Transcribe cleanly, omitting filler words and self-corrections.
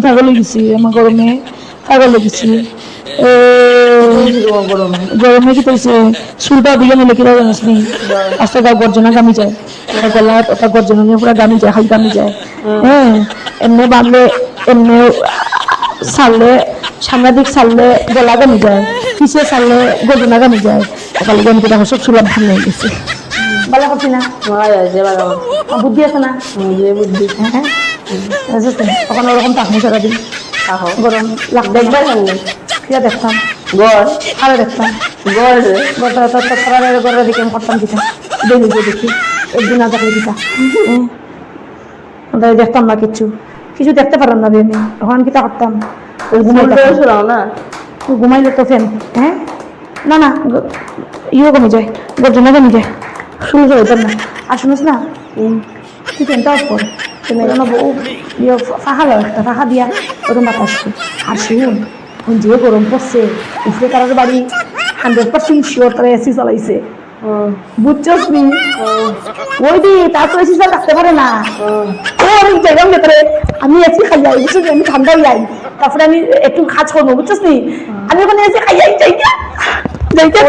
পাগল গেছি আমার গরমে পাগল গেছি গরমে কি করছে চুলটা দিকে নিলে কিনা জানিস নি আস্তে গা গর্জনা গামি যায় গলা ওটা গর্জনা নিয়ে পুরো গামি যায় হালকা গামি যায় হ্যাঁ এমনি বাঁধলে এমনি ছাড়লে সামনের দিক ছাড়লে গলা গামি যায় পিছিয়ে ছাড়লে গর্জনা গামি যায় সকালে গেম কেটে সব চুলা ভাঙ হয়ে গেছে ভালো করছি না বুদ্ধি আছে না বুদ্ধি হ্যাঁ তখন ওরকম থাকবো সারাদিন গরম দেখবার কিয়া দেখতাম গড় আরো দেখতাম গড়ের দিকে আমি করতাম কিতা দেখি একদিন না দেখলে কিতা দেখতাম না কিছু কিছু দেখতে পারলাম না আমি তখন কিতা করতাম ঘুমাইলে তো ফ্যান হ্যাঁ না না ইয়ে কমে যায় গর্জনা কমে যায় শুরু হইতাম না আর শুনিস না তুই ফ্যানটা অফ কর তুমি যেন বউ ফাঁকা লয় একটা ফাঁকা দিয়া ওরকম বাতাস আর শুন যে গরম পড়ছে উপরে তার বাড়ি 100% শিওর তারা এসি চালাইছে বুঝছস নি ওই দি তার তো এসি চালা থাকতে পারে না ওর জায়গার ভেতরে আমি এসি খাই যাই বুঝছিস আমি ঠান্ডা যাই তারপরে আমি একটু কাজ করবো বুঝছস নি আমি ওখানে এসি খাই যাই যাইতা